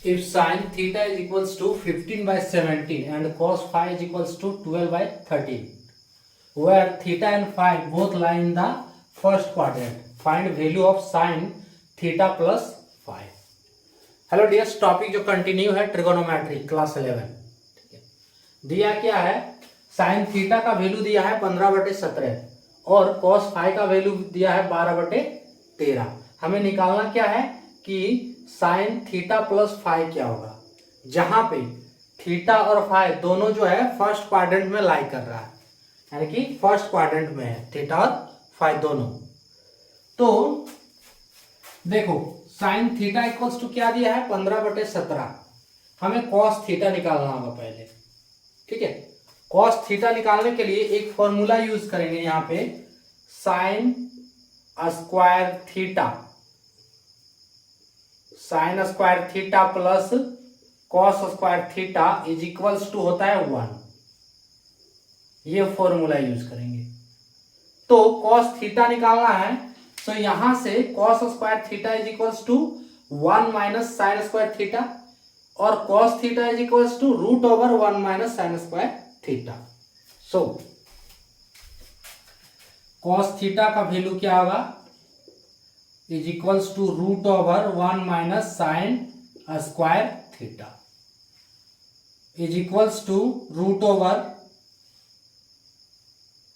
If sin theta is equals to 15 by 17 and cos phi is equals to 12 by 13, where theta and phi both lie in the first quadrant, find value of sin theta plus phi. Hello dears, topic जो continue है trigonometry class 11। ठीक है, दिया क्या है, sine theta का value दिया है 15/17 और कॉस फाई का वैल्यू दिया है 12/13। हमें निकालना क्या है कि साइन थीटा प्लस फाई क्या होगा, जहां पे थीटा और फाई दोनों जो है फर्स्ट क्वाड्रेंट में लाई कर रहा है, यानी कि फर्स्ट क्वाड्रेंट में है थीटा और फाई दोनों। तो देखो साइन थीटा इक्वल्स टू क्या दिया है 15/17। हमें कॉस थीटा निकालना होगा पहले। ठीक है, कॉस थीटा निकालने के लिए एक फॉर्मूला यूज करेंगे यहां पे, sine square theta plus cos square theta is equals to होता है 1। ये फॉर्मूला यूज करेंगे। तो कॉस थीटा निकालना है, तो यहां से cos square theta is equals to 1 minus sine square theta और cos theta is equals to √1 minus sine square theta. So cos theta का वैल्यू क्या होगा, is equals to √1 minus sine square theta is equals to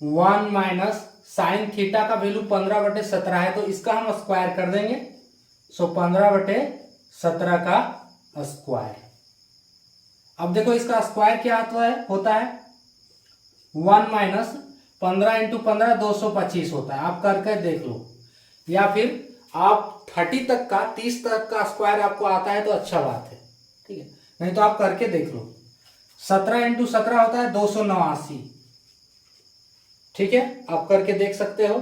√1 minus sine theta का value 15/17 है, तो इसका हम square कर देंगे। सो 15/17 का स्क्वायर। अब देखो इसका स्क्वायर क्या होता है 1 माइनस 15 इंटू 15 225 होता है। आप करके देख लो, या फिर आप 30 तक का 30 तक का स्क्वायर आपको आता है तो अच्छा बात है। ठीक है, नहीं तो आप करके देख लो। 17 इंटू 17 होता है 289। ठीक है, आप करके देख सकते हो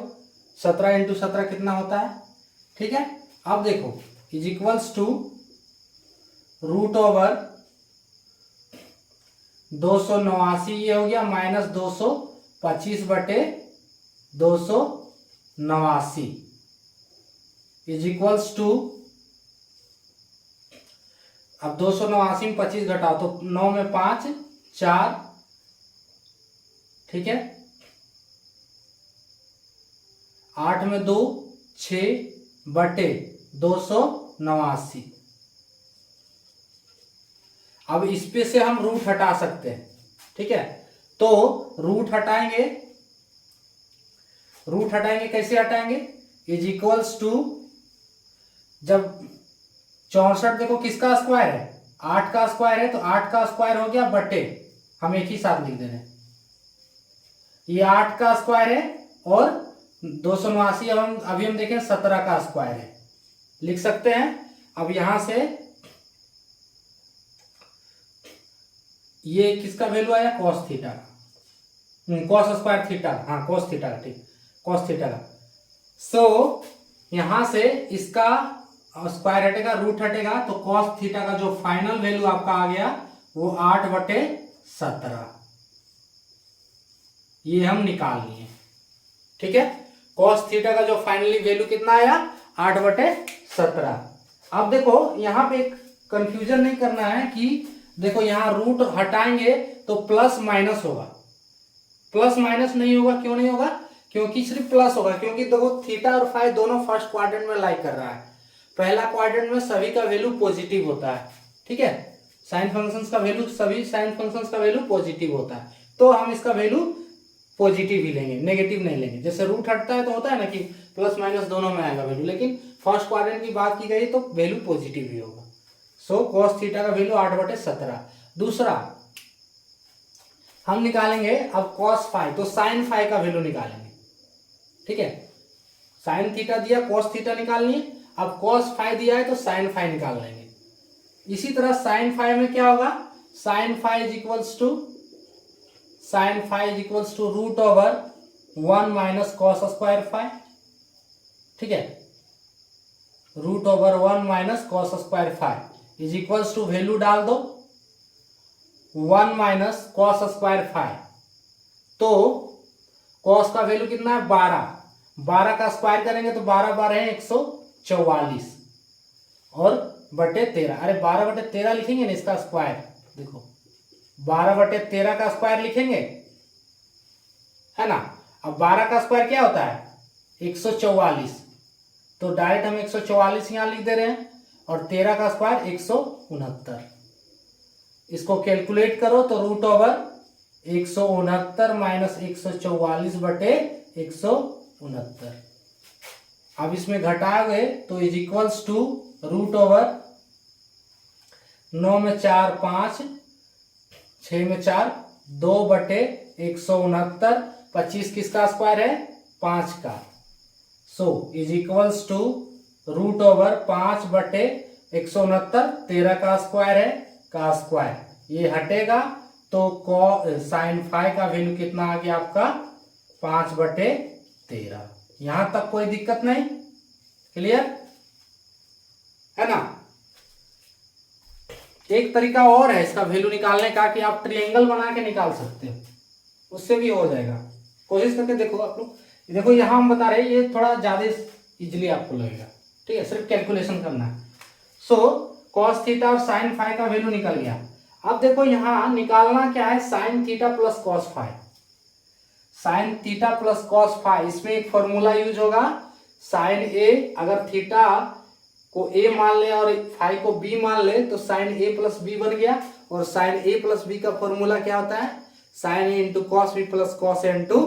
17 इंटू 17 कितना होता है। ठीक है, अब देखो इज इक्वल्स टू √289 ये हो गया माइनस 225/289 इज इक्वल्स टू, अब 289 में 25 घटाओ तो 9 में 5 4। ठीक है, 8 में 2 6/289। अब इस पे से हम रूट हटा सकते हैं। ठीक है, तो रूट हटाएंगे कैसे हटाएंगे, इज इक्वल्स टू, जब 64 देखो किसका स्क्वायर है 8 का स्क्वायर है, तो 8 का स्क्वायर हो गया बटे, हम एक ही साथ लिख दे रहे हैं, ये 8 का स्क्वायर है और 289 अभी हम देखें 17 का स्क्वायर है, लिख सकते हैं। अब यहां से ये किसका वैल्यू आया कॉस थीटा का, कॉस स्क्वायर थीटा, हाँ कॉस थीटा का, ठीक कॉस थीटा का। सो यहां से इसका स्क्वायर हटेगा, रूट हटेगा, तो कॉस थीटा का जो फाइनल वैल्यू आपका आ गया वो 8/17 ये हम निकाल लिए। ठीक है, कॉस थीटा का जो फाइनली वैल्यू कितना आया 8/17। अब देखो यहां पे एक कंफ्यूजन नहीं करना है कि देखो यहां रूट हटाएंगे तो प्लस माइनस होगा, प्लस माइनस नहीं होगा। क्यों नहीं होगा, क्योंकि सिर्फ प्लस होगा, क्योंकि देखो थीटा और फाई दोनों फर्स्ट क्वाड्रेंट में लाई कर रहा है। पहला क्वाड्रेंट में सभी का वैल्यू पॉजिटिव होता है। ठीक है, साइन फंक्शंस का वैल्यू, सभी साइन फंक्शंस का वैल्यू पॉजिटिव होता है, तो हम इसका वैल्यू पॉजिटिव ही लेंगे, नेगेटिव नहीं लेंगे। जैसे रूट हटता है तो होता है ना कि प्लस माइनस दोनों में आएगा वैल्यू, लेकिन फर्स्ट क्वाड्रेंट की बात की गई तो वैल्यू पॉजिटिव ही होगा। सो कॉस थीटा का वैल्यू 8/17। दूसरा हम निकालेंगे अब कॉस फाई, तो साइन फाई का वैल्यू निकालेंगे। ठीक है, साइन थीटा दिया कॉस थीटा निकालनी है, अब कॉस फाई दिया है तो साइन फाई निकाल लेंगे। इसी तरह साइन फाई में क्या होगा, sine phi is equals to √1 minus cos square phi. ठीक है, √1 minus cos square phi is equals to, value डाल दो 1 माइनस कॉस स्क्वायर फाई, तो कॉस का वैल्यू कितना है 12 का स्क्वायर करेंगे तो 12 12 है 144 और बटे 13, अरे 12 बटे 13 लिखेंगे ना इसका स्क्वायर, देखो 12 बटे 13 का स्क्वायर लिखेंगे, है ना। अब 12 का स्क्वायर क्या होता है 144, तो डायरेक्ट हम 144 यहां लिख दे रहे हैं, और 13 का स्क्वायर 169। इसको कैलकुलेट करो तो रूट ओवर 169 माइनस 144 बटे 169। अब इसमें घटाओगे तो is equals to root over 9 में 4 5, 6 में 4 2 बटे 169, 25 किसका स्क्वायर है 5 का, so is equals to root over 5 बटे 169, 13 का स्क्वायर है का स्क्वायर, ये हटेगा तो साइन फाई का वैल्यू कितना आ गया आपका 5 बटे 13। यहां तक कोई दिक्कत नहीं, क्लियर है ना। एक तरीका और है इसका वैल्यू निकालने का कि आप ट्रायंगल बना के निकाल सकते हो, उससे भी हो जाएगा, कोशिश करके देखो आप लोग। देखो यहां हम बता रहे हैं ये थोड़ा ज्यादा इजीली आपको लगेगा, ठीक है, सिर्फ कैलकुलेशन करना है। सो कॉस थीटा और साइन फाई का वैल्यू निकल गया। अब देखो यहां निकालना क्या है sine theta plus cos phi, sine theta plus cos phi, इसमें एक फॉर्मूला यूज होगा साइन ए, अगर थीटा को ए मान ले और फाई को बी मान ले तो साइन ए प्लस बी बन गया, और साइन ए प्लस बी का फॉर्मूला क्या होता है sine A into cos B plus cos A into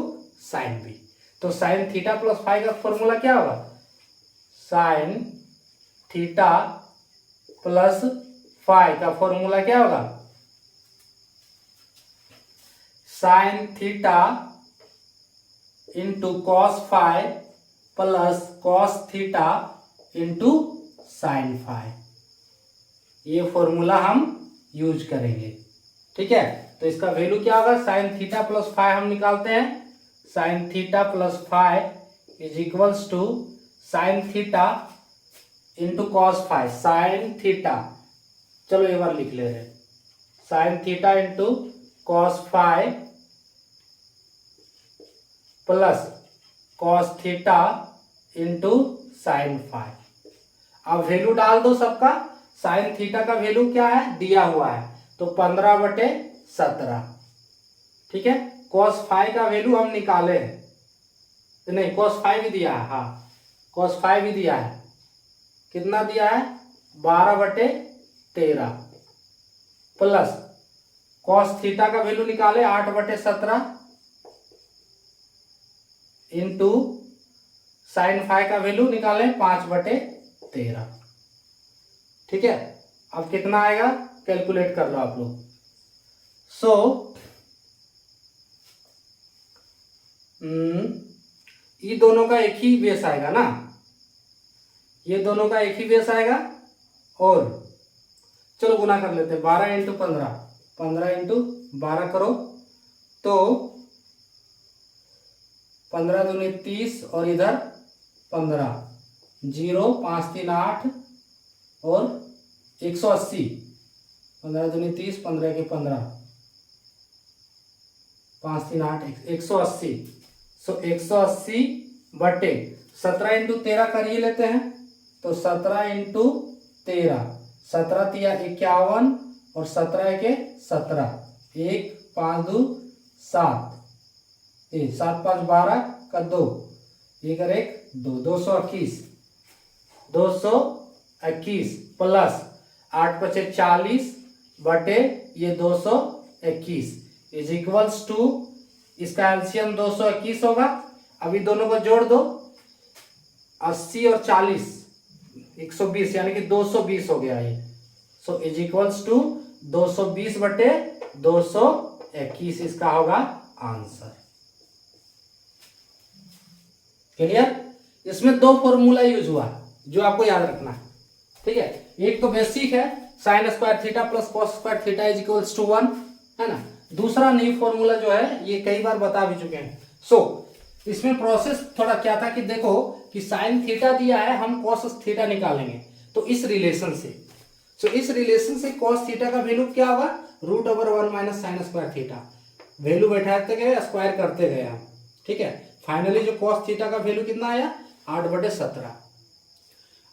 sine B. तो साइन थीटा प्लस फाई का फॉर्मूला क्या होगा साइन थीटा प्लस फाई का फॉर्मूला क्या होगा sine theta into cos phi plus cos theta into sine phi, ये formula हम use करेंगे, ठीक है। तो इसका वैल्यू क्या होगा साइन थीटा प्लस फाई हम निकालते हैं, sine theta plus phi is equals to sine theta into cos phi, sine theta, चलो एक बार लिख ले रहे हैं sine theta into cos phi plus cos theta into sine phi. अब वैल्यू डाल दो सबका, साइन थीटा का वैल्यू क्या है दिया हुआ है तो 15 बटे 17, ठीक है। कॉस फाई का वैल्यू हम निकाले हैं, नहीं कॉस फाई भी दिया है, हाँ कॉस फाई भी दिया है, कितना दिया है 12 बटे 13 प्लस कॉस थीटा का वैल्यू निकाले 8 बटे 17 इंटू साइन फाई का वैल्यू निकाले 5 बटे 13, ठीक है। अब कितना आएगा कैलकुलेट कर लो आप लोग। सो ये दोनों का एक ही बेस आएगा ना, ये दोनों का एक ही बेस आएगा, और चलो गुना कर लेते हैं 12 इंटू 15, 15 इंटू 12 करो तो 15 दूनी 30 और इधर 15, 0 5 3 8 और 180, 15 दूनी 30, 15 के 15, 5 3 8 180, सो 180 बटे 17 इंटू 13 कर ही लेते हैं, तो 17 इंटू 13, 17 तिया 51 और 17 के 17, 1 5 2 7, 7 5 12 का 2, 1 और 1 2, 221, 221 प्लस 8 पचे 40 बटे ये 221 इज इक्वल्स टू, इसका एलसीएम 221 होगा। अभी दोनों को जोड़ दो, 80 और 40 120 यानी कि 220 हो गया ये, सो इज इक्वल्स टू 220 बटे 221 इसका होगा आंसर। क्लियर, इसमें दो फॉर्मूला यूज हुआ जो आपको याद रखना है, ठीक है। एक तो बेसिक है sine square theta plus cos square theta is equals to 1, है ना। दूसरा न्यू फॉर्मूला जो है ये कई बार बता भी चुके हैं। सो इसमें प्रोसेस थोड़ा क्या था कि देखो कि साइन थीटा दिया है, हम कॉस थीटा निकालेंगे, तो इस रिलेशन से, सो इस रिलेशन से कॉस थीटा का वैल्यू क्या होगा root over 1 minus sine square theta, value बैठाते गए स्क्वायर करते गए हम, ठीक है। फाइनली जो कॉस थीटा का वैल्यू कितना आया 8 बटे 17।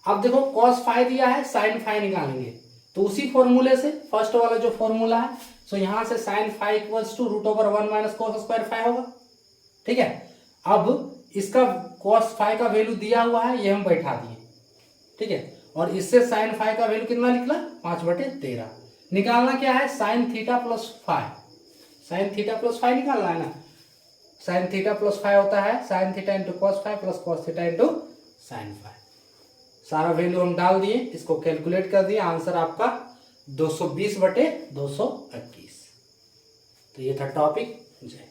अब देखो cos फाइ दिया है, sin फाइ निकालेंगे तो उसी फॉर्मूले से फर्स्ट वाला जो फॉर्मूला है, सो यहां से sin phi equals to √1 minus cos square phi होगा। ठीक है, अब इसका cos फाइ का वैल्यू दिया हुआ है, ये हम बैठा दिए। ठीक है, और इससे sin फाइ का वैल्यू कितना निकला 5/13। निकालना क्या है, sin theta plus phi, sin theta plus phi निकालना है ना। sin थीटा प्लस फाइ होता है sin theta into cos phi plus cos theta into sin phi. सारा वैल्यू हम डाल दिए, इसको कैलकुलेट कर दिए, आंसर आपका 220/221। तो ये था टॉपिक। जय।